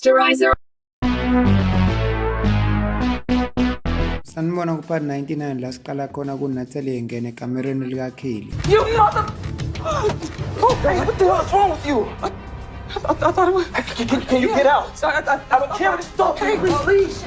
Masterizer. Sanibona kupart 99 la siqala khona kuNatalie engene ekamereni likaKaylee. You mother... Oh, what the hell is wrong with you? I thought it was... Can you get out? I don't care what it's dog. Hey, please.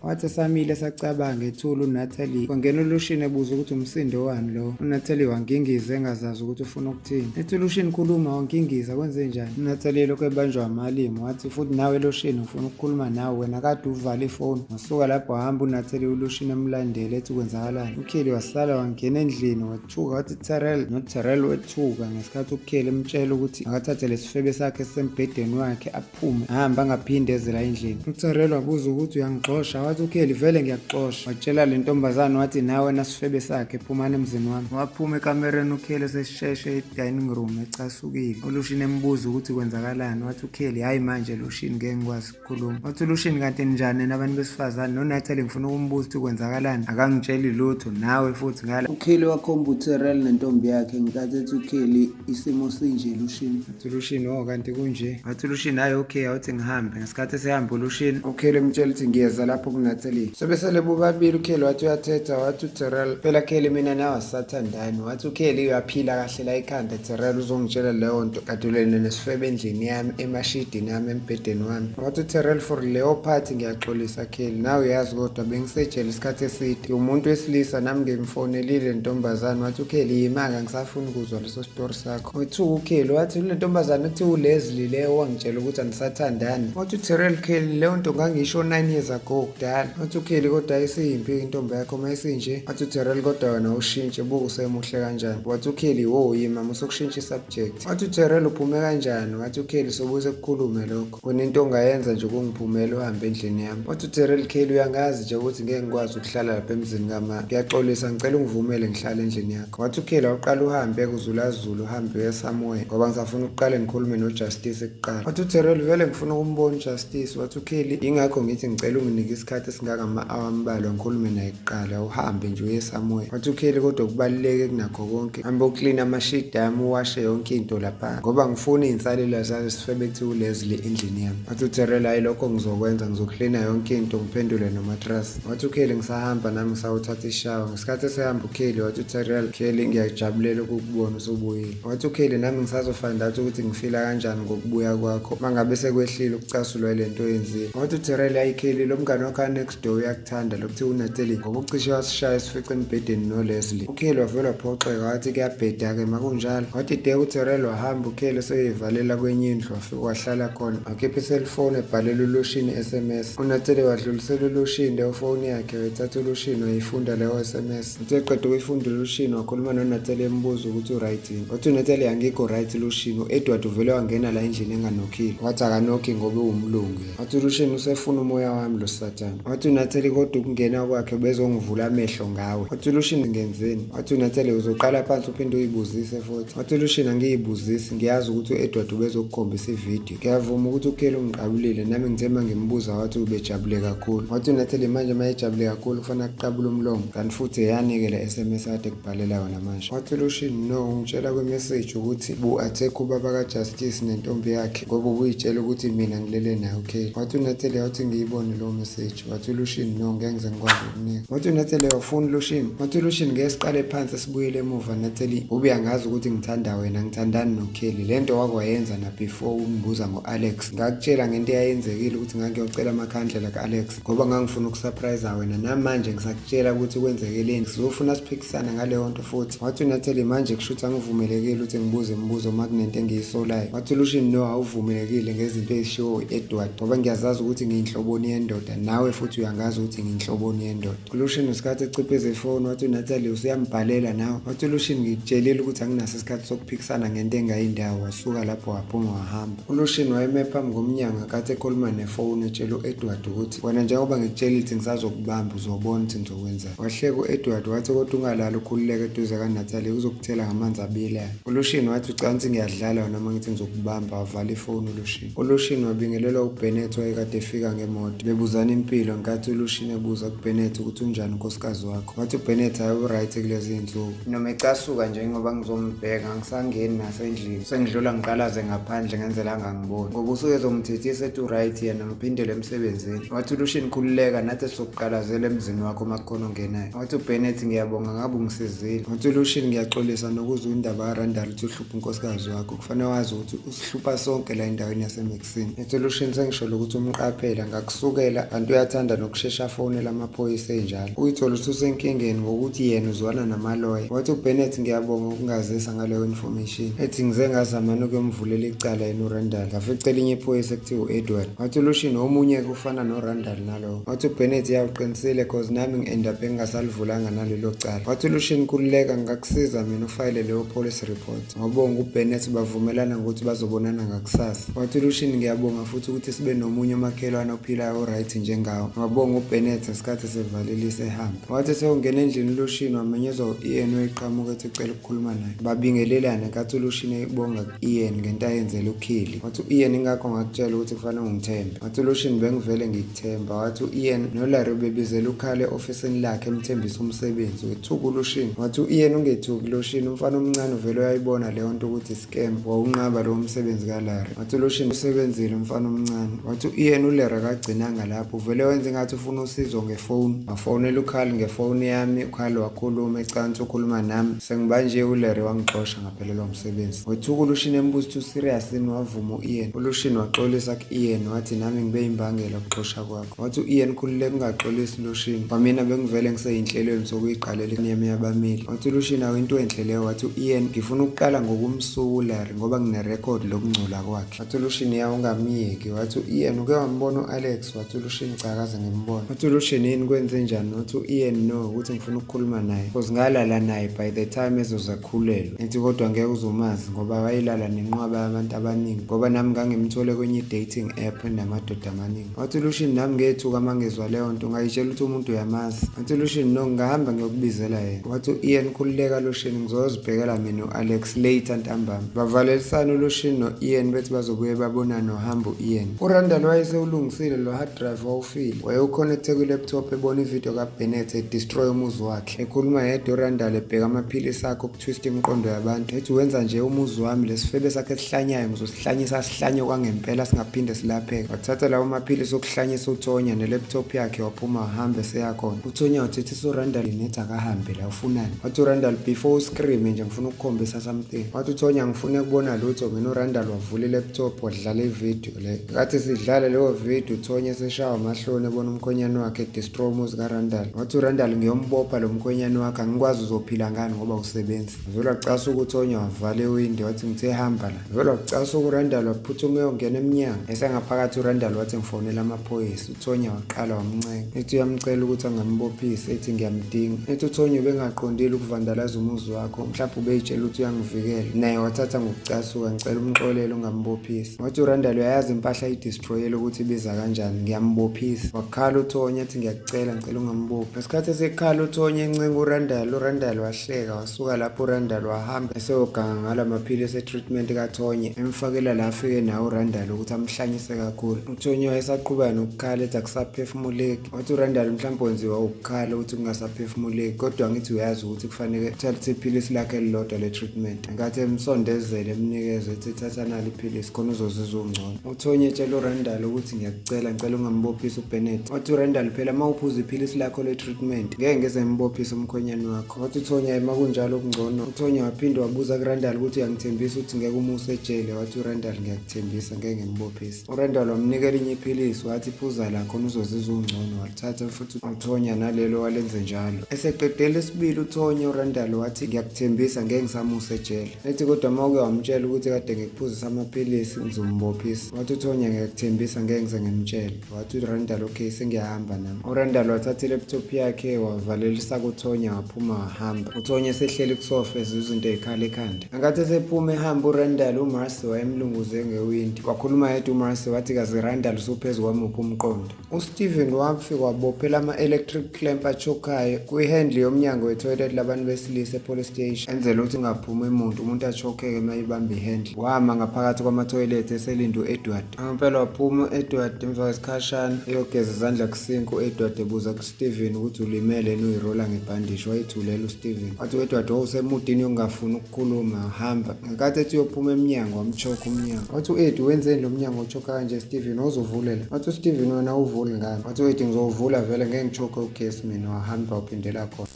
Wathi samile sacabanga ethula uNatalie kwangena uLushini ebuza ukuthi umsindo wani lo. uNatalie wangingiza engazazi ukuthi ufuna ukuthini. Ethi uLushini khuluma wangingiza kwenze njani. uNatalie lokho ebanjwa amalimi wathi futhi nawe Lushini ufuna ukukhuluma nawe wena kade uvala ifoni. Wasuka lapho wahamba uNatalie uLushini emlandela ethi kwenzakalani. uKaylee wasala wangena endlini wethuka wathi Terrell wethuka ngesikhathi uKaylee emtshela ukuthi akathathe lesifebe sakhe sembhedeni wakhe aphume ahamba angaphindezela endlini. uTerrell wabuza ukuthi uyangixosha wathi uKaylee vele ngiyakuxosha. Watshela le ntombazane wathi nawe nasifebe sakhe phumana emzini wami. Waphuma ekamereni uKaylee sesisheshe edining room ecasukile. uLushini embuza ukuthi kwenzakalani wathi uKaylee hayi manje Lushini ngeke ngikwazi ukukhuluma. wathi uLushini kanti njani nabantu besifazane noNatalie ngifuna ukumbuza ukuthi kwenzakalani akangitsheli lutho nawe futhi ngala. uKaylee wakhomba uTerrell nentombi yakhe ngenkathi ethi uKaylee isimo sinje Lushini. wathi uLushini kanti kunje. wathi uLushini hayi okay awuthi ngihambe. Ngesikhathi esehamba uLushini uKaylee emtshela ukuthi ngiyeza lapho kuNatalie. Sebesele bobabili uKaylee wathi uyathetha wathi uTerrell phela Kaylee mina nawe sisathandani. wathi uKaylee uyaphila kahle la ekhanda Terrell uzongitshela leyo nto kadulene nesifebe endlini yami emashidini yami embhedeni wami. wathi uTerrell for leyo party ngiyaxolisa Kaylee nawe uyazi kodwa bengisejele isikhathi eside umuntu wesilisa nami ngimfonelile ntombazane. wathi uKaylee yimanga ngisafuna ukuzwa leso story sakho. wethuka uKaylee wathi le ntombazane ethi uLeslie leyo wangitshela ukuthi anisathandani. wathi uTerrell Kaylee leyo nto ngangisho 9 years ago kudala. wathi uKaylee kodwa ayisiyimpi intombi yakho mayisinje. wathi uTerrell kodwa wena ushintshe buku usemuhle kanjani. wathi uKaylee yima musokushintsha isubject. wathi uTerrell uphume kanjani. wathi uKaylee sobuze kukhulume lokho wena into ongayenza nje ukungiphumela uhambe endlini yami. wathi uTerrell Kaylee uyangazi nje ukuthi ngeke ngikwazi ukuhlala lapha emzini kamama ngiyaxolisa ngicela ungivumele ngihlale endlini yakho. wathi uKaylee waqala uhambe kuzulazulu uhambe eSomewhere ngoba ngisafuna ukuqala ngikhulume noJustice kuqala. wathi uTerrell vele ngifuna ukumbona uJustice. wathi uKaylee ingakho ngithi ngicela unginike isikhathi esingangama-hour ambalwa ngikhulume naye kuqala uhambe nje uyeSomewhere. wathi uKaylee kodwa kubaluleke kunakho konke hambe uklina amashidi ami uwashe yonke into lapha ngoba ngifuna iy'nsalela zayo sifebe kuthi uLeslie endlini yami. wathi uTerrell hayi lokho ngizokwenza ngizoklina yonke into ngiphendule nomatrasi. wathi uKaylee ngisahamba nami ngisawuthatha ishawa. ngesikhathi esehamba uKaylee wathi uTerrell Kaylee ngiyajabulela ukukubona usubuyile. wathi uKaylee nami ngisazofind out ukuthi ngifila kanjani ngokubuya kwakho mangabe sekwehlile ukucasulwa ile nto oyenzile. wathi uTerrell hayi Kaylee lo mngane wakho next door uyakuthanda lokuthi uNatalie ngoba ucishe wasishaya isifice embhedeni noLeslie. uKaylee wavela waphoxeka wathi kuyabheda-ke makunjalo. wathi de uTerrell wahamba uKaylee seyivalela kwenye indlu wafika wahlala khona wakhipha iselfoni ebhalela uLushini SMS. uNatalie wadlulisela uLushini leyo foni yakhe wethatha uLushini wayifunda leyo SMS. uthe eqeda ukuyifunda uLushini wakhuluma noNatalie embuza ukuthi uright yini. wathi uNatalie angikho right Lushini u-Edward uvele wangena la endlini enganokhile. wathi akanokhi ngoba uwumlungu. wathi uLushini usefuna umoya wami lo sathane. wathi uNatalie kodwa ukungena kwakhe bezongivula amehlo ngawe. wathi uLushini ngenzeni. wathi uNatalie uzoqala phansi uphinde uyibuzise futhi. wathi uLushini angiyibuzisi ngiyazi ukuthi u-Edward ubezokukhombisa ividiyo. ngiyavuma ukuthi uKaylee ungiqabulile nami ngithemba ngimbuza wathi ubejabule kakhulu. wathi uNatalie manje mayejabule kakhulu kufanele aqabule umlomo kanti futhi eyanike le SMS ade kubhalela yona manje. wathi uLushini no ngitshela kwi-message ukuthi bu-attack ubaba kaJustice nentombi yakhe ngoba ubuyitshela ukuthi mina ngilele naye uKaylee. wathi uNatalie wathi ngiyibone lo message. wathi uLushini no ngeke ngize ngikwazi ukunika. wathi uNatalie wafuna uLushini. wathi uLushini ngeke siqale phansi sibuyele emuva Natalie ube uyangazi ukuthi ngithanda wena ngithandani noKaylee le nto wakwayenza na before umbuza ngo-Alex. ngakutshela ngento eyayenzekile ukuthi ngangiyocela amakhandlela ka-Alex ngoba ngangifuna ukusurprise wena namanje ngisakutshela ukuthi kwenzekeleni sizofuna siphikisana ngaleyo nto futhi. wathi uNatalie manje kushuthi angivumelekile ukuthi ngibuze imibuzo uma kunento engiyisolayo. wathi uLushini no awuvumelekile ngezinto ezishiwo u-Edward ngoba ngiyazazi ukuthi ngiyinhloboni yendoda nawe futhi uyangazi ukuthi ngiyinhloboni yendoda. uLushini ngesikhathi eciphiza ifoni wathi uNatalie usuyambhalela nawe. wathi uLushini ngikutshelile ukuthi anginaso isikhathi sokuphikisana ngento engayindawo. wasuka lapho waphuma wahamba. uLushini wayeme phambi komnyango kade ekhuluma nefoni etshela u-Edward ukuthi wena njengoba ngikutshelile ukuthi ngisazokubamba uzobona ukuthi ngizokwenza. wahleka u-Edward wathi kodwa ungalali ukhululeke eduze kaNatalie uzokuthela ngamanzi abilayo. uLushini wathi ucansi ngiyadlala wena uma ngithi ngizokubamba wavala ifoni uLushini. uLushini wabingelelwa uBennett wayekade efika ngemoto bebuzana impilo impilo ngenkathi uLushine ebuza kuBennett ukuthi unjani unkosikazi wakho. Wathi uBennett hayi u-right kulezi iy'nsuku. Noma ecasuka nje ngoba ngizombheka ngisangeni nasendlini. Sengidlula ngiqalaze ngaphandle ngenzela angangiboni. Ngoba usuke ezomthethisa ethi u-right yena ngiphindele emsebenzini. Wathi uLushine khululeka nathi sizokuqalazela emzini wakho uma kukhona ongenayo. Wathi uBennett ngiyabonga ngabe ungisizile. Wathi uLushine ngiyaxolisa nokuzwa indaba kaRandall uthi uhlupha unkosikazi wakho. Kufanele wazi ukuthi usihlupha sonke la endaweni yaseMaxine. Ethi uLushine sengisho ukuthi umqaphela ngakusukela kanti uyathanda nokushesha afonela amaphoyisa enjalo. Uyithola ukuthi usenkingeni ngokuthi yena uzwana namaloya. Wathi uBennett ngiyabonga ukungazisa ngaleyo information. Ethi ngize ngazama nokuyomvulela icala yena uRandall. Ngafica elinye iphoyisa ekuthiwa uEdward. Wathi uLushine omunye kufana noRandall nalowo. Wathi uBennett yawuqinisile cause nami ngi-end up engasalivulanga nalelo cala. Wathi uLushine kululeka ngakusiza mina ufayile leyo police report. Ngabonga uBennett bavumelana ngokuthi bazobonana ngakusasa. Wathi uLushine ngiyabonga futhi ukuthi sibe nomunye umakhelwane ophilayo o-right njengawo. Ngabonga uBennett ngesikhathi sevalelise ehamba. Wathi sewungena endlini uLushine wamenyezwa u-Ian oyiqhamuka ethi ucela ukukhuluma naye. Babingelelana ngenkathi uLushine ebonga ku-Ian ngento ayenzela uKhili. Wathi u-Ian ingakho ngakutshela ukuthi kufanele ungithembe. Wathi uLushine bengivele ngikuthemba. Wathi u-Ian noLarry bebizela ukhale e-ofisini lakhe emthembisa umsebenzi. Wethuka uLushine. Wathi u-Ian ungethuki uLushine umfana omncane uvele uyayibona leyo nto ukuthi scam wawunqaba lowo msebenzi kaLarry. Wathi uLushine usebenzile umfana omncane. Wathi u-Ian uLarry akagcinanga lapho uvele wenza ngathi ufuna usizo ngefoni. Wafonela ukhali ngefoni yami ukhali wakhuluma ecansi ukhuluma nami sengibanje uLarry wangixosha ngaphelelwa umsebenzi. Wethuka uLushine embuza ukuthi serious yini wavuma u-Ian. uLushine waxolisa ku-Ian wathi nami ngibe imbangela ukuxosha kwakho. Wathi u-Ian khululeka ungaxolisi uLushine. Kwamina bengivele ngiseyinhlelweni sokuyiqalela inyama yabameli. Wathi uLushine awuyinto enhle leyo. Wathi u-Ian ngifuna ukuqala ngokumsuka uLarry ngoba nginerekhodi lokungcola kwakhe. Wathi uLushine ungamiyeki. Wathi u-Ian uke wambona u-Alex. Wathi uLushine cha akaze ngimbona. Wathi uLushine yini kwenze njani? Wathi u-Ian no ukuthi ngifuna ukukhuluma naye because ngalala naye by the time ezozakhulelwa. Ethi kodwa ngeke uzomazi ngoba wayilala nenqwaba yabantu abaningi ngoba nami ngangimthole kwenye dating app enamadoda amaningi. Wathi uLushine nami ngethuka mangezwa leyo nto ngayitshela ukuthi umuntu uyamazi. Wathi uLushine no ngahamba ngiyokubizela yena. Wathi u-Ian khululeka Lushine ngizozibhekela mina u-Alex later ntambama. Bavalelisana uLushine no-Ian bethi bazobuye babonana nohambo u-Ian. uRandall wayesewulungisile lo hard drive wawufile. Wayewuconnecte kwi-laptop ebona ivideo kaBennett edestroy umuzi wakhe. Ekhuluma yedwa uRandall ebheka amaphilisi akhe okutwista imiqondo yabantu. Ethi wenza nje umuzi wami lesifebe sakhe esihlanyayo ngizosihlanyisa sihlanye kwangempela singaphinde silapheke. Wathatha lawo maphilisi okuhlanyisa uTonya ne-laptop yakhe waphuma wahambe seyakhona. uTonya wathethisa uRandall nethi akahambe la ufunani. Wathi uRandall before uscream nje ngifuna ukukhombisa something. Wathi uTonya ngifuna ukubona lutho. Mina uRandall wavula i-laptop wadlala ivideo le. Ngathi sidlala leyo video uTonya seshawa amahloni ebona umkhonyane wakhe edestroy umuzi kaRandall. Wathi uRandall ngiyombopha lo mkhonyane wakhe angikwazi uzophila ngani ngoba usebenza. Vele wacasa uTonya wavala iwindi wathi ngithe hamba la. Vele wacasa uRandall waphuthuma uyongena eminyango. Esengaphakathi uRandall wathi ngifonela amaphoyisa. uTonya waqala wamncenga. Ethi uyamcela ukuthi angambophisi ethi ngiyamdinga. Ethi uTonya bengaqondile ukuvandalaza umuzi wakho. Mhlawumbe ubeyitshela ukuthi uyangivikela. Naye wathatha ngokucasuka ngicela umxolelo ungambophisi. Wathi uRandall uyayazi impahla idestroyele ukuthi ibiza kanjani ngiyambophisa. Wakhala uTonya ethi ngiyakucela ngicela ungambophi. Ngesikhathi esekhala uTonya encenga uRandall wahleka wasuka lapho uRandall wahamba eseyoganga ngala maphilisi etreatment kaTonya emfakela la afike nawo uRandall ukuthi amhlanyise kakhulu. uTonya wayesaqhubeka nokukhala ethi akusaphefumuleki. Wathi uRandall mhlawumbe wenziwa ukukhala ukuthi kungasaphefumuleki kodwa ngithi uyazi ukuthi kufanele uthathe iphilisi lakhe elilodwa le-treatment. Ngenkathi emsondezele emnikeze ethi thatha nalo iphilisi khona uzozizwa ungcono. uTonya etshela uRandall ukuthi ngiyacela ngicela ungambophisi uBennett. Wathi uRandall phela uma uphuza iphilisi lakho le-treatment ngeke ngeze ngimbophise umkhonyane wakho. Wathi uTonya ema kunjalo okungcono. uTonya waphinde wabuza kuRandall ukuthi uyangithembisa ukuthi ngeke umuse ejele. Wathi uRandall ngiyakuthembisa ngeke ngimbophise. uRandall wamnikela elinye iphilisi wathi phuza la khona uzozizwa ungcono. Walithatha futhi uTonya nalelo walenze njalo. Eseqedele isibili uTonya uRandall wathi ngiyakuthembisa ngeke ngisamuse ejele. Ethi kodwa uma uke wamtshela ukuthi kade ngikuphuzisa amaphilisi ngizombophisa. Wathi uTonya ngiyakuthembisa ngeke ngize ngimtshele. Wathi uRandall okay sengiyahamba nami. uRandall wathatha i-laptop yakhe wavalelisa kuTonya waphuma wahamba. uTonya esehleli kusofa ezizwa izinto ey'khala ekhanda. Ngenkathi esephuma ehamba uRandall uMarcy wayemlunguze ngewindi. Wakhuluma yedwa uMarcy wathi kazi Randall usuphezu kwamuphi umqondo. uSteven wafika wabophela ama-electric clamp achokayo kwi-handle yomnyango wetoilet labantu besilisa epolice station enzela ukuthi ungaphumi umuntu achokeke uma ibamba ihandle. Wama ngaphakathi kwamatoilet eselinda u-Edward. Ngempela waphuma u-Edward emva kwesikhashana eyogeza egeza izandla kusinki u-Edward ebuza kuSteven ukuthi ulimele yini uyirola ngebhandishi. Wayithulela uSteven. Wathi u-Edward wawusemudini yokungafuni ukukhuluma wahamba. Ngenkathi ethi uyophuma emnyango wamchoka umnyango. Wathi u-Ed wenzeni lo mnyango uchoka kanje Steven awuzovulela? Wathi uSteven wena awuvuli ngani? Wathi u-Ed ngizowuvula vele ngeke ngichoke ugesi mina. Wahamba waphindela khona.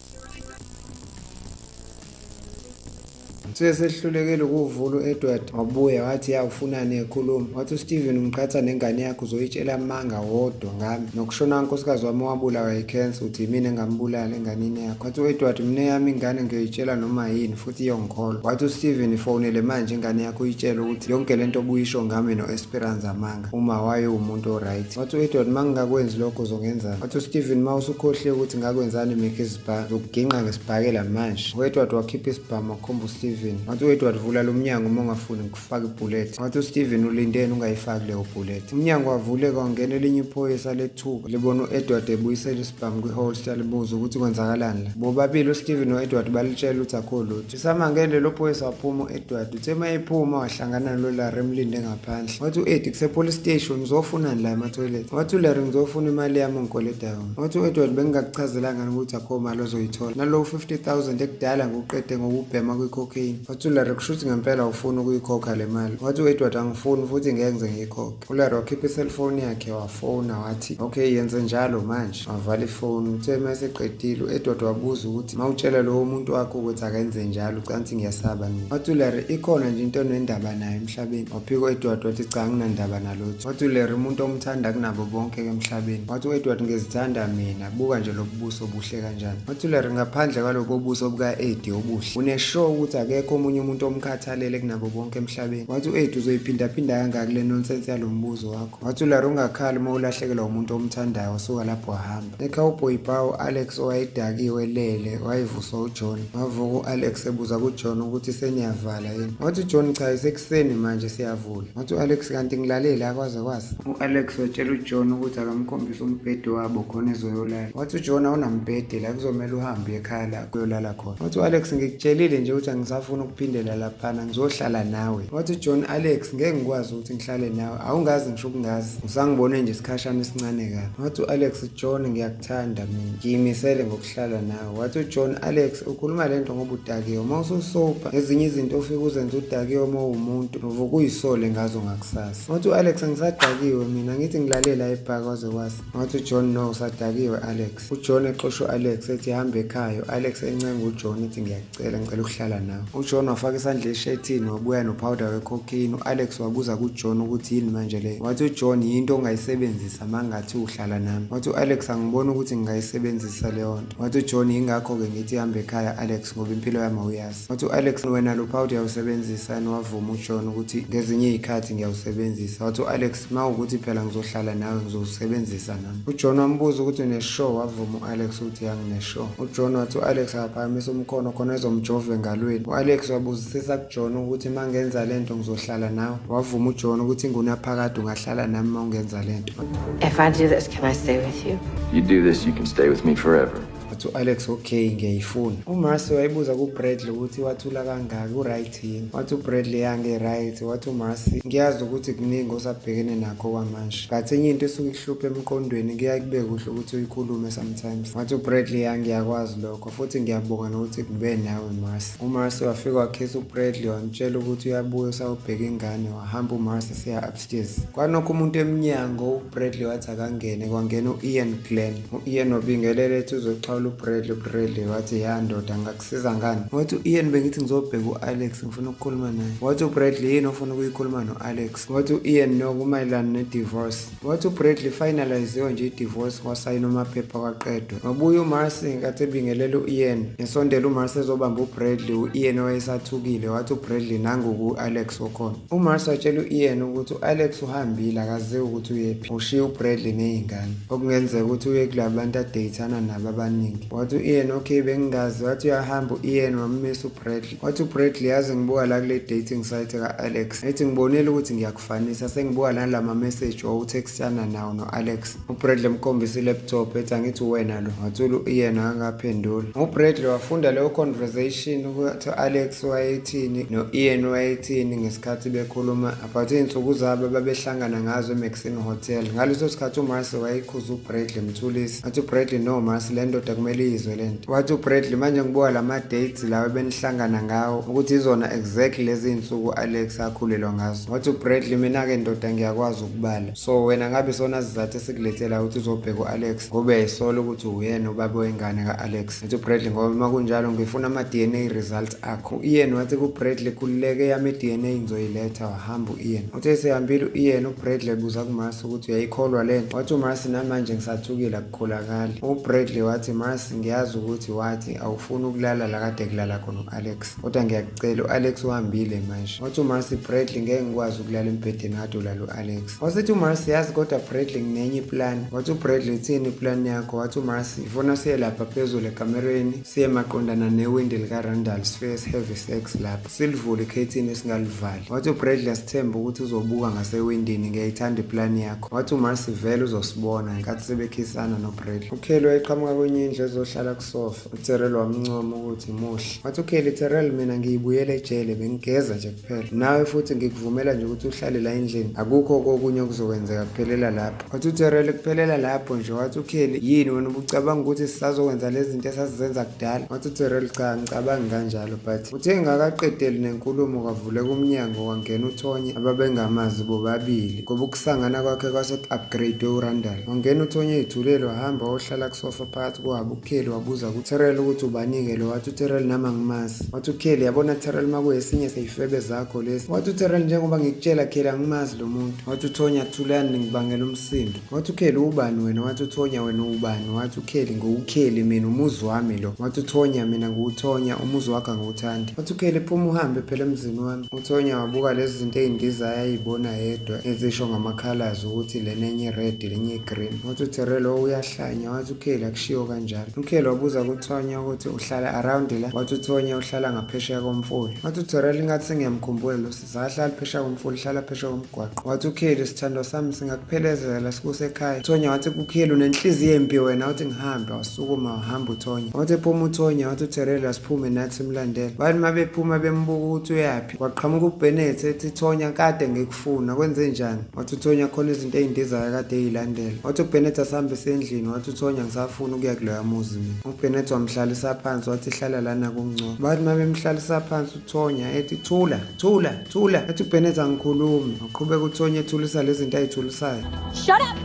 Sehlulekile ukuvula u-Edward wabuya wathi ufunani ekhuluma. Wathi uSteven ungiqhatha nengane yakho uzoyitshela amanga wodwa ngami nokushona unkosikazi wami wabulawa yi-cancer uthi yimina engambulala enganini yakho. Wathi u-Edward mina yami ingane ngiyoyitshela noma yini futhi iyongikholwa. Wathi uSteven ifonele manje ingane yakho uyitshele ukuthi yonke lento obuyisho ngami no-Esperance amanga uma waye umuntu oright. Wathi u-Edward mangingakwenzi lokho uzongenzani? Wathi uSteven mawusukhohle ukuthi ngakwenzani make isibhamu zokuginqa ngesibhakela manje. U-Edward wakhipha isibhamu wakhomba uSteven. Wathi u-Edward vula lo mnyango uma ungafuni ngikufaka ibullet. Wathi uSteven ulindeni ungayifaki leyo bullet. Umnyango wavuleka wangena elinye iphoyisa lethuka libona u-Edward ebuyisela isibhamu kwi-holster libuza ukuthi kwenzakalani la. Bobabili uSteven no-Edward balitshela ukuthi akho lutho. Isamangele lo phoyisa waphuma u-Edward uthe mayephuma wahlangana noLarry emlinde ngaphandle. Wathi u-Ed kuse-police station ngizofunani la ema-toilet? Wathi uLarry ngizofuna imali yami ongikoleta yona. Wathi u-Edward bengingakuchazelanga ukuthi akho mali ozoyithola nalowo 50,000 ekudala ngokuqede ngokubhema kwi-cocaine. Wathi uLarry kushuthi ngempela ufuna ukuyikhokha le mali. Wathi u-Edward angifuni futhi ngeke ngize ngiyikhokhe. uLarry wakhipha iselfoni yakhe wafona wathi okay yenze njalo manje. Wavala ifoni. Uthe mayeseqedile u-Edward wabuza ukuthi mawutshela lowo muntu wakho ukuthi akenze njalo ucansi ngiyasaba mina. Wathi uLarry ikhona nje into enendaba naye emhlabeni. Waphika u-Edward wathi cha nginandaba nalutho. Wathi uLarry umuntu omthanda kunabo bonke emhlabeni. Wathi u-Edward ngizithanda mina buka nje lobubuso obuhle kanjani. Wathi uLarry ngaphandle kwalobo buso buka-Ed obuhle uneshow ukuthi akekho omunye umuntu omkhathalele kunabo bonke emhlabeni. Wathi u-Ed uzoyiphinda kangaki le nonsense yalombuzo wakho? Wathi uLarry ungakhali uma ulahlekelwa umuntu omthandayo wasuka lapho wahamba. Ekhawubhoyi bawo Alex owayedakiwe lele wayevuswa uJohn. Wavuka u-Alex ebuza kuJohn ukuthi seniyavala yini. Wathi uJohn cha isekuseni manje siyavula. Wathi u-Alex kanti ngilalele akwaze kwasi. U-Alex watshela uJohn ukuthi akamkhombise umbhede wabo khona ezoyolala. Wathi uJohn awunambhede la kuzomela uhambe ekhaya la kuyolala khona. Wathi u-Alex ngikutshelile nje ukuthi angisafuna ukuphindela laphana ngizohlala nawe. Wathi uJohn Alex ngeke ngikwazi ukuthi ngihlale nawe awungazi ngisho ukungazi usangibone nje isikhashana esincane kabi. Wathi u-Alex John ngiyakuthanda mina ngiyimisele ngokuhlala nawe. Wathi uJohn Alex ukhuluma lento ngoba udakiwe uma ususopa ezinye izinto ufike uzenze udakiwe uma uwumuntu uvuka uyisole ngazo ngakusasa. Wathi u-Alex ngisadakiwe mina ngithi ngilalela ebhaka waze kwasi. Wathi uJohn no usadakiwe Alex. uJohn exosha u-Alex ethi hamba ekhaya. u-Alex encenga uJohn ethi ngicela ukuhlala nawe. uJohn wafaka isandla eshethini wabuya nopowder we-cocaine. u-Alex wabuza kuJohn ukuthi yini manje le. Wathi uJohn yinto ongayisebenzisa mangathi uhlala nami. Wathi u-Alex angiboni ukuthi ngingayisebenzisa leyo nto. Wathi uJohn yingakho-ke ngithi hamba ekhaya Alex ngoba impilo yami awuyazi. Wathi u-Alex wena lo powder uyawusebenzisa yini? Wavuma uJohn ukuthi ngezinye iy'khathi ngiyawusebenzisa. Wathi u-Alex ma ukuthi phela ngizоhlala nawe ngizowusebenzisa nami. uJohn wambuza ukuthi uneshow. Wavuma u-Alex ukuthi yangineshow. uJohn wathi u-Alex akaphakamisa umkhono khona ezomjova engalweni. u-Alex wabuzisisa kuJohn ukuthi uma ngenza lento ngizohlala nawe. Wavuma uJohn ukuthi ingunaphakade ungahlala nami uma ungenza lento. If I do this, can I stay with you? You do this, you can stay with me forever. Wathi u-Alex okay ngiyayifuna. uMarcy wayibuza kuBradley ukuthi wathula kangaki u-right yini. Wathi uBradley yange-right. Wathi uMarcy ngiyazi ukuthi kuningi osabhekene nakho kwamanje but enye into esuke ihlupha emqondweni kuyaye kube kuhle ukuthi uyikhulume sometimes. Wathi uBradley ngiyakwazi lokho futhi ngiyabonga nokuthi kube nawe Marcy. uMarcy wafika wakhisa uBradley wamtshela ukuthi uyabuya usawubheka ingane. Wahamba uMarcy siya upstairs. Kwanokho umuntu emnyango uBradley wathi akangene. Kwangena u-Ian Glenn. u-Ian wabingelela ethi uzoxhawula uBradley wathi ya ndoda ngakusiza ngani. Wathi u-Ian bengithi ngizobheka u-Alex ngifuna ukukhuluma naye. Wathi uBradley yini ofuna ukuyikhuluma no-Alex? Wathi u-Ian no kumayelana ne-divorce. Wathi uBradley finaliziwe nje i-divorce kwasayina amaphepha kwaqedwa. Wabuya uMarcy ngenkathi ebingelela u-Ian esondela uMarcy ezobamba uBradley. u-Ian wayesathukile. Wathi uBradley nangu ku-Alex okhona. uMarcy watshela u-Ian ukuthi u-Alex uhambile akaziwa ukuthi uyephi. Ushiye uBradley ney'ngane okungenzeka ukuthi uye kulabantu adeyithana nabo abaningi abaningi. Wathi u-Ian okay bengingazi, wathi uyahamba u-Ian wammisa uBradley. Wathi uBradley yazi ngibuka la kule dating site ka-Alex, ethi ngibonile ukuthi ngiyakufanisa, sengibuka nala ma-message wawuthextana nawo no-Alex. uBradley mkhombisa i-laptop ethi angithi wena lo. Wathula u-Ian akangaphenduli. uBradley wafunda leyo conversation ukuthi u-Alex wayethini no-Ian wayethini ngesikhathi bekhuluma about iy'nsuku zabo babehlangana ngazo eMaxine Hotel. Ngaleso sikhathi uMarcy wayekhuza uBradley mthulisi. Wathi uBradley no Marcy le ndoda kumele izwe lento. Wathi uBradley manje ngibuka lama dates lawo benihlangana ngawo ukuthi izona exactly lezi insuku uAlex akhulelwa ngazo. Wathi uBradley mina ke ndoda ngiyakwazi ukubala, so wena ngabe sona sizathu esikulethela ukuthi uzobheka uAlex ngoba yisolo ukuthi uyena ubaba wengane kaAlex. Wathi uBradley ngoba uma kunjalo ngifuna ama DNA results akho. Ian wathi kuBradley kuleke yami DNA ngizoyiletha. Wahamba uIan. Uthe esehambile uIan uBradley buza kuMarcy ukuthi uyayikholwa lento. Wathi uMarcy namanje ngisathukile akukholakali. uBradley wathi Marcy ngiyazi ukuthi wathi awufuni ukulala la kade kulala khona uAlex, kodwa ngiyakucela uAlex uhambile manje. Wathi uMarcy Bradley ngeke ngikwazi ukulala embhedeni kade ulala uAlex. Wasethi uMarcy yazi kodwa Bradley nginenye plan. Wathi uBradley ithini iplan yakho? Wathi uMarcy ifuna siye lapha phezulu ekamereni siye maqondana newindi likaRandall Space Heavy Sex lapha silivule ikhethini esingalivali. Wathi uBradley asithembe ukuthi uzobuka ngasewindini ngiyayithanda iplan yakho. Wathi uMarcy vele uzosibona ngenkathi sebekhisana noBradley. uKelly wayeqhamuka kwenye indlu ezohlala kusofa. uTerrell wamncoma ukuthi muhle. Wathi uKelly Terrell mina ngiyibuyele ejele bengigeza nje kuphela, nawe futhi ngikuvumela nje ukuthi uhlale la endlini, akukho okunye okuzokwenzeka kuphelela lapho. Wathi uTerrell kuphelela lapho nje. Wathi uKelly yini wena ubucabanga ukuthi sisazokwenza lezi zinto esasizenza kudala? Wathi uTerrell cha ngicabangi kanjalo, but uthe ngakaqedeli nenkulumo kwavuleka umnyango wangena uTonya ababengamazi bobabili ngoba ukusangana kwakhe kwase upgrade uRandall. Wangena uTonya ethulelo wahamba ohlala kusofa phakathi kwabo. uKelly wabuza kuTerrell ukuthi ubanike lo. Wathi uTerrell nama ngimazi. Wathi uKelly yabona Terrell makuyesinye seyifebe zakho lesi. Wathi uTerrell njengoba ngikutshela Kelly angimazi lo muntu. Wathi uTonya thulani ngibangela umsindo. Wathi uKelly ubani wena? Wathi uTonya wena ubani? Wathi uKelly nguKelly mina umuzi wami lo. Wathi uTonya mina nguTonya umuzi wakhe ngiwuthanda. Wathi uKelly phuma uhambe phela emzini wami. uTonya wabuka lezi zinto ey'ndizayo ayibona yedwa ezisho ngama-colors ukuthi lenenye red lenye green. Wathi uTerrell uyahlanya. Wathi uKelly akushiwo kanjalo. uKelly wabuza kuTonya ukuthi uhlala around la. Wathi uTonya uhlala ngaphesheya komfula. Wathi uTerrell ingathi sengiyamkhumbula lo sizahlala phesheya komfula hlala phesheya komgwaqo. Wathi uKelly sithandwa sami singakuphelezela sikusekhaya. uTonya wathi kuKelly unenhliziyo embi wena. Wathi ngihambe wasukuma wahamba uTonya. Wathi ephuma uTonya wathi uTerrell asiphume nathi simlandela. Bathi mabephuma bembuka ukuthi uyaphi waqhamuka uBennett ethi Tonya kade ngikufuna kwenze njani? Wathi uTonya khona izinto ey'ndizayo kade ey'landela. Wathi uBennett asihambe sendlini. Wathi uTonya ngisafuna ukuya kuloya muzi mina. uBennett wamhlalisa phansi wathi hlala lana kungcono. Bathi mabemhlalisa phansi uTonya ethi thula thula thula. Ethi uBennett angikhulumi. Waqhubeka uTonya ethulisa lezi zinto ayithulisayo. Shut up!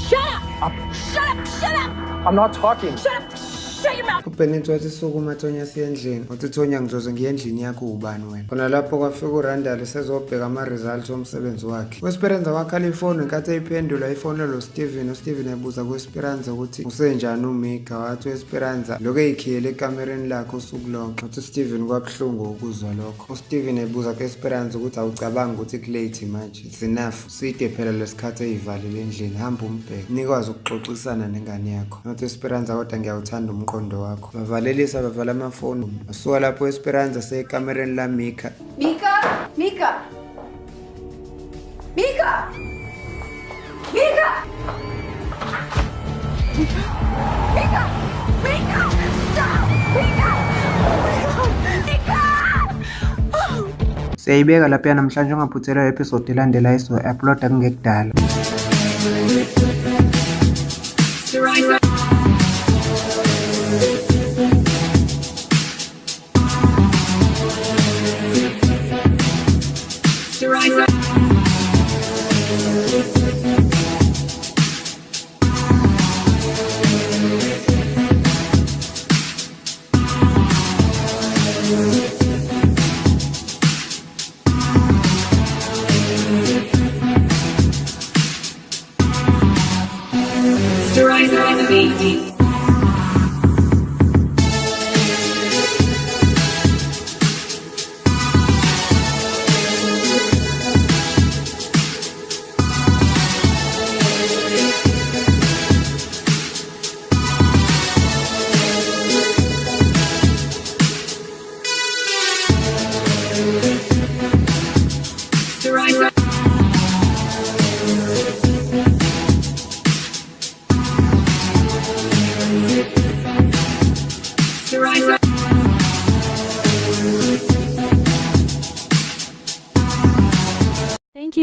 Shut up! Shut up! Shut up! I'm not talking. Shut up! Shut your mouth! uBennett wathi sukuma Tonya siye endlini. Wathi Tonya ngizoze ngiye endlini yakho ubani wena? Khona lapho kwafika uRandall sezobheka ama-results omsebenzi wakhe. uEsperanza wakhala ifoni ngenkathi eyiphendula ifoni lo Steven. uSteven ebuza kuEsperanza ukuthi usenjani uMika. Wathi uEsperanza lokhu eyikhiyele ekamereni lakho usuku lonke. Wathi uSteven kwabuhlungu ukuzwa lokho. uSteven ebuza kuEsperanza ukuthi awucabanga ukuthi kulate manje, it's enough, side phela lesikhathi eyivalile endlini, hamba umbheke nikwazi ukuxoxisana nengane yakho. Wathi uEsperanza kodwa ngiyawuthanda umqondo wakho. Bavalelisa bavala amafoni. Wasuka lapho uEsperanza seyekamereni la Mika. Mika! Mika! Mika! Mika! Mika! Mika! Stop! Mika! Mika! Siyayibeka lapha namhlanje ungaphuthelwa episode elandela iso-uploada kungekudala.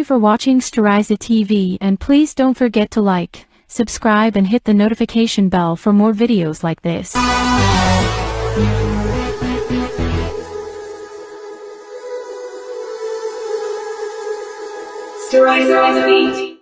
for watching Sterisa TV, and please don't forget to like, subscribe and hit the notification bell for more videos like this. Sterisa on the beat.